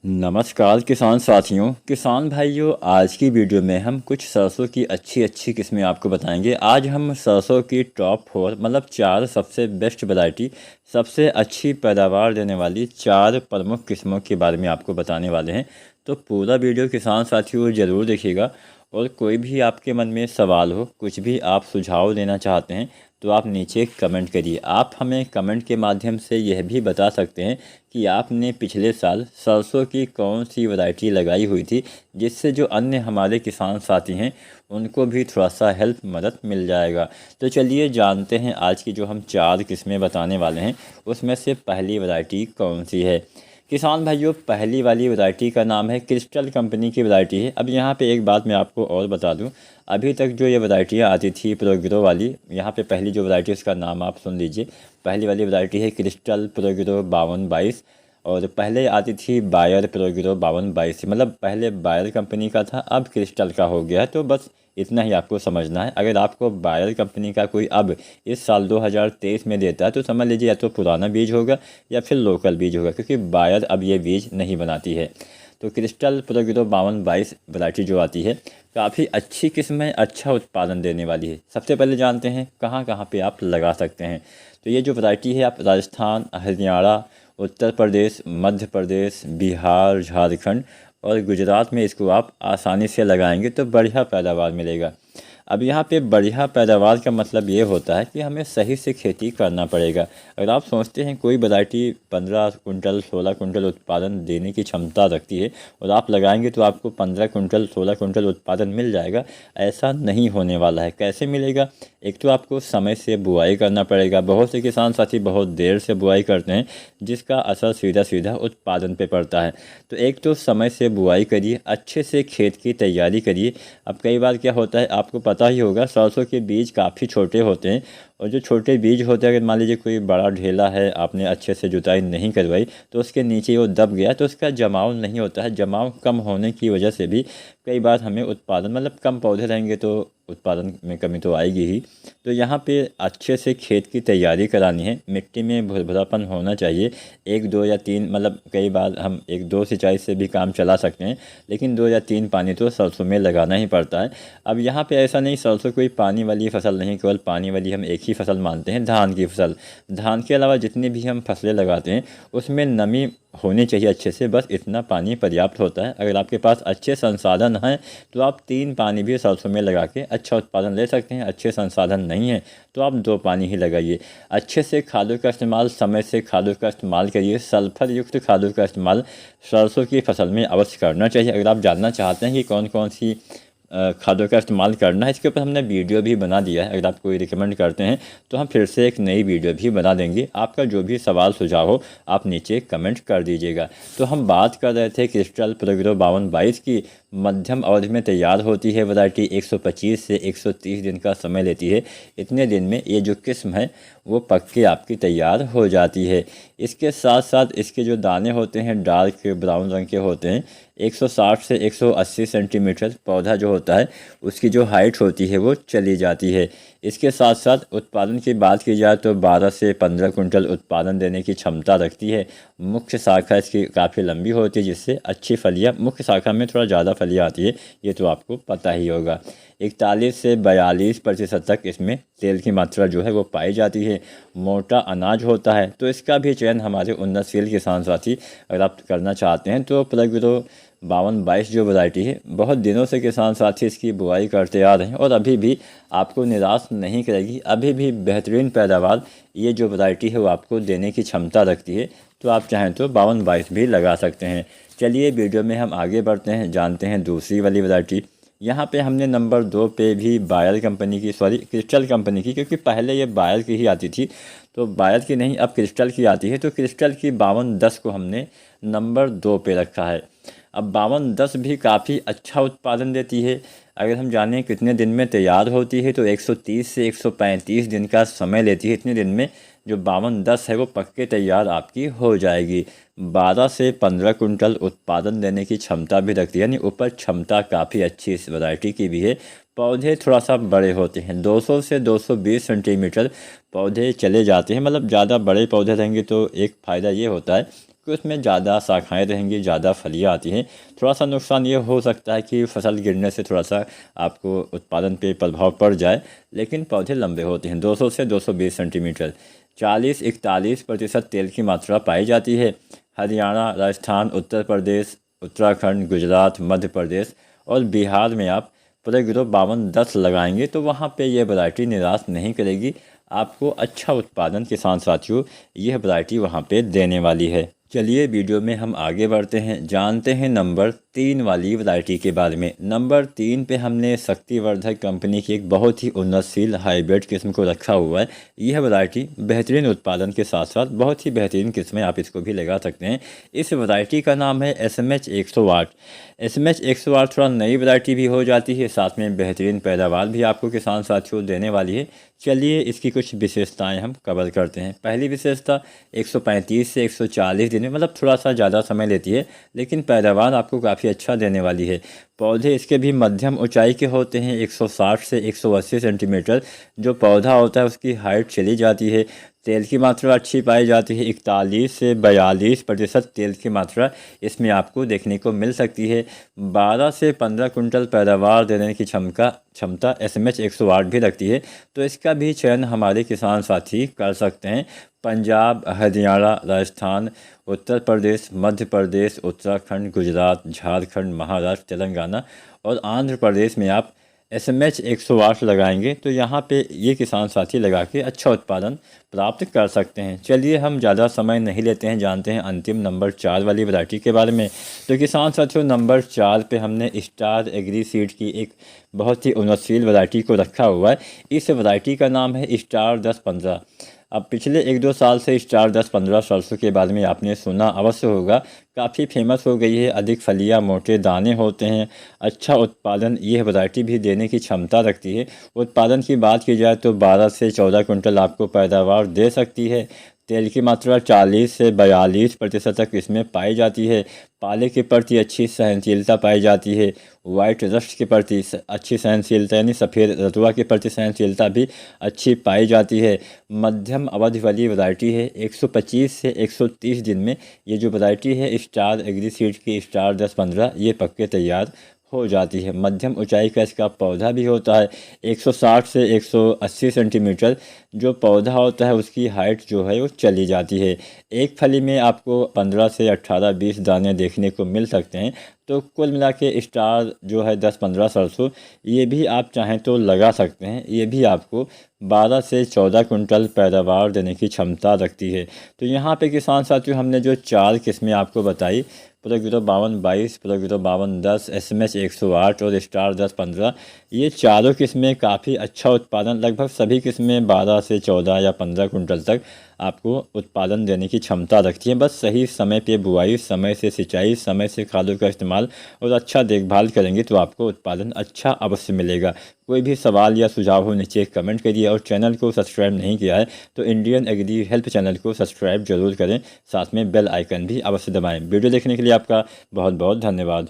नमस्कार किसान साथियों, किसान भाइयों। आज की वीडियो में हम कुछ सरसों की अच्छी किस्में आपको बताएंगे। आज हम सरसों की टॉप 4 मतलब 4 सबसे बेस्ट वैरायटी, सबसे अच्छी पैदावार देने वाली 4 प्रमुख किस्मों के बारे में आपको बताने वाले हैं। तो पूरा वीडियो किसान साथियों ज़रूर देखिएगा। और कोई भी आपके मन में सवाल हो, कुछ भी आप सुझाव देना चाहते हैं तो आप नीचे कमेंट करिए। आप हमें कमेंट के माध्यम से यह भी बता सकते हैं कि आपने पिछले साल सरसों की कौन सी वैरायटी लगाई हुई थी, जिससे जो अन्य हमारे किसान साथी हैं उनको भी थोड़ा सा हेल्प मदद मिल जाएगा। तो चलिए जानते हैं आज की जो हम 4 किस्में बताने वाले हैं उसमें से पहली वैरायटी कौन सी है। किसान भाइयों, पहली वाली वैरायटी का नाम है क्रिस्टल कंपनी की वैरायटी है। अब यहाँ पे एक बात मैं आपको और बता दूँ, अभी तक जो ये वैरायटियाँ आती थी प्रोग्रो वाली, यहाँ पे पहली जो वैरायटी उसका नाम आप सुन लीजिए। पहली वाली वैरायटी है क्रिस्टल प्रोग्रो 5222। और पहले आती थी बायर प्रोग्रो 5222, मतलब पहले बायर कंपनी का था, अब क्रिस्टल का हो गया है। तो बस इतना ही आपको समझना है। अगर आपको बायर कंपनी का कोई अब इस साल 2023 में देता है तो समझ लीजिए या तो पुराना बीज होगा या फिर लोकल बीज होगा, क्योंकि बायर अब ये बीज नहीं बनाती है। तो क्रिस्टल प्रोग्रो 5222 वैरायटी जो आती है काफ़ी अच्छी किस्म है, अच्छा उत्पादन देने वाली है। सबसे पहले जानते हैं कहाँ कहाँ पे आप लगा सकते हैं। तो ये जो वैरायटी है आप राजस्थान, हरियाणा, उत्तर प्रदेश, मध्य प्रदेश, बिहार, झारखंड और गुजरात में इसको आप आसानी से लगाएंगे तो बढ़िया पैदावार मिलेगा। अब यहाँ पे बढ़िया पैदावार का मतलब ये होता है कि हमें सही से खेती करना पड़ेगा। अगर आप सोचते हैं कोई वैरायटी 15 कुंटल 16 कुंटल उत्पादन देने की क्षमता रखती है और आप लगाएंगे तो आपको 15 कुंटल 16 कुंटल उत्पादन मिल जाएगा, ऐसा नहीं होने वाला है। कैसे मिलेगा? एक तो आपको समय से बुआई करना पड़ेगा। बहुत से किसान साथी बहुत देर से बुआई करते हैं, जिसका असर सीधा सीधा उत्पादन पे पड़ता है। तो एक तो समय से बुआई करिए, अच्छे से खेत की तैयारी करिए। अब कई बार क्या होता है आपको पता ही होगा, सरसों के बीज काफ़ी छोटे होते हैं और जो छोटे बीज होते हैं, अगर मान लीजिए कोई बड़ा ढेला है, आपने अच्छे से जुताई नहीं करवाई तो उसके नीचे वो दब गया तो उसका जमाव नहीं होता है। जमाव कम होने की वजह से भी कई बार हमें उत्पादन, मतलब कम पौधे रहेंगे तो उत्पादन में कमी तो आएगी ही। तो यहाँ पे अच्छे से खेत की तैयारी करानी है। मिट्टी में भुरभुरापन होना चाहिए। 1 2 या 3, मतलब कई बार हम 1 2 सिंचाई से भी काम चला सकते हैं, लेकिन 2 या 3 पानी तो सरसों में लगाना ही पड़ता है। अब यहाँ पे ऐसा नहीं, सरसों कोई पानी वाली फसल नहीं, केवल पानी वाली हम एक ही फसल मानते हैं, धान की फसल। धान के अलावा जितनी भी हम फसलें लगाते हैं उसमें नमी होनी चाहिए अच्छे से, बस इतना पानी पर्याप्त होता है। अगर आपके पास अच्छे संसाधन हैं तो आप 3 पानी भी सरसों में लगा के अच्छा उत्पादन ले सकते हैं। अच्छे संसाधन नहीं है तो आप 2 पानी ही लगाइए। अच्छे से खादों का इस्तेमाल, समय से खादों का इस्तेमाल करिए। सल्फर युक्त खादों का इस्तेमाल सरसों की फसल में अवश्य करना चाहिए। अगर आप जानना चाहते हैं कि कौन कौन सी खादों का इस्तेमाल करना है, इसके ऊपर हमने वीडियो भी बना दिया है। अगर आप कोई रिकमेंड करते हैं तो हम फिर से एक नई वीडियो भी बना देंगे। आपका जो भी सवाल सुझाव हो आप नीचे कमेंट कर दीजिएगा। तो हम बात कर रहे थे क्रिस्टल प्रोग्रो 5222 की। मध्यम अवधि में तैयार होती है वैरायटी, 125 से 130 दिन का समय लेती है। इतने दिन में ये जो किस्म है वो पक के आपकी तैयार हो जाती है। इसके साथ साथ इसके जो दाने होते हैं डार्क ब्राउन रंग के होते हैं। 160 से 180 सेंटीमीटर पौधा जो होता है उसकी जो हाइट होती है वो चली जाती है। इसके साथ साथ उत्पादन की बात की जाए तो 12 से 15 कुंटल उत्पादन देने की क्षमता रखती है। मुख्य शाखा इसकी काफ़ी लंबी होती है, जिससे अच्छी फलियाँ, मुख्य शाखा में थोड़ा ज़्यादा फलियाँ आती है, ये तो आपको पता ही होगा। 41 से 42% तक इसमें तेल की मात्रा जो है वो पाई जाती है। मोटा अनाज होता है तो इसका भी चयन हमारे उन्नतशील किसान साथी अगर आप करना चाहते हैं तो प्रोग्रो 5222 जो वैरायटी है, बहुत दिनों से किसान साथी इसकी बुआई करते आ रहे हैं और अभी भी आपको निराश नहीं करेगी। अभी भी बेहतरीन पैदावार ये जो वैरायटी है वो आपको देने की क्षमता रखती है। तो आप चाहें तो 5222 भी लगा सकते हैं। चलिए वीडियो में हम आगे बढ़ते हैं, जानते हैं दूसरी वाली वैरायटी। यहाँ पे हमने नंबर 2 पे भी बायर कंपनी की, सॉरी क्रिस्टल कंपनी की, क्योंकि पहले ये बायर की ही आती थी तो बायर की नहीं अब क्रिस्टल की आती है। तो क्रिस्टल की 5210 को हमने नंबर 2 पे रखा है। अब 5210 भी काफ़ी अच्छा उत्पादन देती है। अगर हम जानें कितने दिन में तैयार होती है तो 130 से 135 दिन का समय लेती है। इतने दिन में जो 5210 है वो पक के तैयार आपकी हो जाएगी। 12 से 15 कुंटल उत्पादन देने की क्षमता भी रखती है, यानी उपज क्षमता काफ़ी अच्छी इस वैरायटी की भी है। पौधे थोड़ा सा बड़े होते हैं, 200 से 220 सेंटीमीटर पौधे चले जाते हैं। मतलब ज़्यादा बड़े पौधे रहेंगे तो एक फ़ायदा ये होता है कि उसमें ज़्यादा शाखाएँ रहेंगी, ज़्यादा फलियाँ आती हैं। थोड़ा सा नुकसान ये हो सकता है कि फसल गिरने से थोड़ा सा आपको उत्पादन पे प्रभाव पड़ जाए, लेकिन पौधे लंबे होते हैं, 200 से 220 सेंटीमीटर। 40-41% तेल की मात्रा पाई जाती है। हरियाणा, राजस्थान, उत्तर प्रदेश, उत्तराखंड, गुजरात, मध्य प्रदेश और बिहार में आप पूरे गिरोह 52-10 लगाएंगे तो वहाँ पे ये वैरायटी निराश नहीं करेगी, आपको अच्छा उत्पादन किसान साथियों यह वैरायटी वहाँ पे देने वाली है। चलिए वीडियो में हम आगे बढ़ते हैं, जानते हैं नंबर 3 वाली वैरायटी के बारे में। नंबर 3 पे हमने शक्तिवर्धक कंपनी की एक बहुत ही उन्नतशील हाइब्रिड किस्म को रखा हुआ है। यह वैरायटी बेहतरीन उत्पादन के साथ साथ बहुत ही बेहतरीन किस्म है, आप इसको भी लगा सकते हैं। इस वैरायटी का नाम है SMH 108। SMH 108 थोड़ा नई वैरायटी भी हो जाती है, साथ में बेहतरीन पैदावार भी आपको किसान साथियों देने वाली है। चलिए इसकी कुछ विशेषताएं हम कवर करते हैं। पहली विशेषता 135 से 140 दिन में, मतलब थोड़ा सा ज़्यादा समय लेती है, लेकिन पैदावार आपको काफ़ी अच्छा देने वाली है। पौधे इसके भी मध्यम ऊंचाई के होते हैं, 160 से 180 सेंटीमीटर जो पौधा होता है उसकी हाइट चली जाती है। तेल की मात्रा अच्छी पाई जाती है, 41 से 42% तेल की मात्रा इसमें आपको देखने को मिल सकती है। 12 से 15 कुंटल पैदावार देने की क्षमता SMH 108 भी रखती है, तो इसका भी चयन हमारे किसान साथी कर सकते हैं। पंजाब, हरियाणा, राजस्थान, उत्तर प्रदेश, मध्य प्रदेश, उत्तराखंड, गुजरात, झारखंड, महाराष्ट्र, तेलंगाना और आंध्र प्रदेश में आप SMH 108 लगाएंगे तो यहाँ पे ये किसान साथी लगा के अच्छा उत्पादन प्राप्त कर सकते हैं। चलिए हम ज़्यादा समय नहीं लेते हैं, जानते हैं अंतिम नंबर 4 वाली वैरायटी के बारे में। तो किसान साथियों नंबर 4 पे हमने स्टार एग्री सीड की एक बहुत ही उन्नतशील वैरायटी को रखा हुआ है। इस वैरायटी का नाम है स्टार 10-15। अब पिछले 1-2 साल से स्टार 10-15 सरसों के बारे में आपने सुना अवश्य होगा, काफ़ी फेमस हो गई है। अधिक फलियां, मोटे दाने होते हैं, अच्छा उत्पादन यह वैरायटी भी देने की क्षमता रखती है। उत्पादन की बात की जाए तो 12 से 14 कुंटल आपको पैदावार दे सकती है। तेल की मात्रा 40 से 42% तक इसमें पाई जाती है। पाले के प्रति अच्छी सहनशीलता पाई जाती है। वाइट रस्ट के प्रति अच्छी सहनशीलता यानी सफ़ेद रतुआ के प्रति सहनशीलता भी अच्छी पाई जाती है। मध्यम अवधि वाली वैरायटी है, 125 से 130 दिन में ये जो वैरायटी है स्टार एग्री सीड की स्टार 10-15 ये पक्के तैयार हो जाती है। मध्यम ऊंचाई का इसका पौधा भी होता है, 160 से 180 सेंटीमीटर जो पौधा होता है उसकी हाइट जो है वो चली जाती है। एक फली में आपको 15 से 18-20 दाने देखने को मिल सकते हैं। तो कुल मिला के स्टार जो है 10-15 सरसों ये भी आप चाहें तो लगा सकते हैं, ये भी आपको 12 से 14 कुंटल पैदावार देने की क्षमता रखती है। तो यहाँ पे किसान साथियों हमने जो 4 किस्में आपको बताई, पूरा गिरोह 52-22, पूरा गिरोह 52-10, SMH 108 और स्टार 10-15, ये चारों किस्में काफ़ी अच्छा उत्पादन, लगभग सभी किस्में 12 से 14 या 15 कुंटल तक आपको उत्पादन देने की क्षमता रखती है। बस सही समय पे बुआई, समय से सिंचाई, समय से खादों का इस्तेमाल और अच्छा देखभाल करेंगे तो आपको उत्पादन अच्छा अवश्य मिलेगा। कोई भी सवाल या सुझाव हो नीचे कमेंट करिए और चैनल को सब्सक्राइब नहीं किया है तो इंडियन एग्री हेल्प चैनल को सब्सक्राइब जरूर करें, साथ में बेल आइकन भी अवश्य दबाएं। वीडियो देखने के लिए आपका बहुत बहुत धन्यवाद।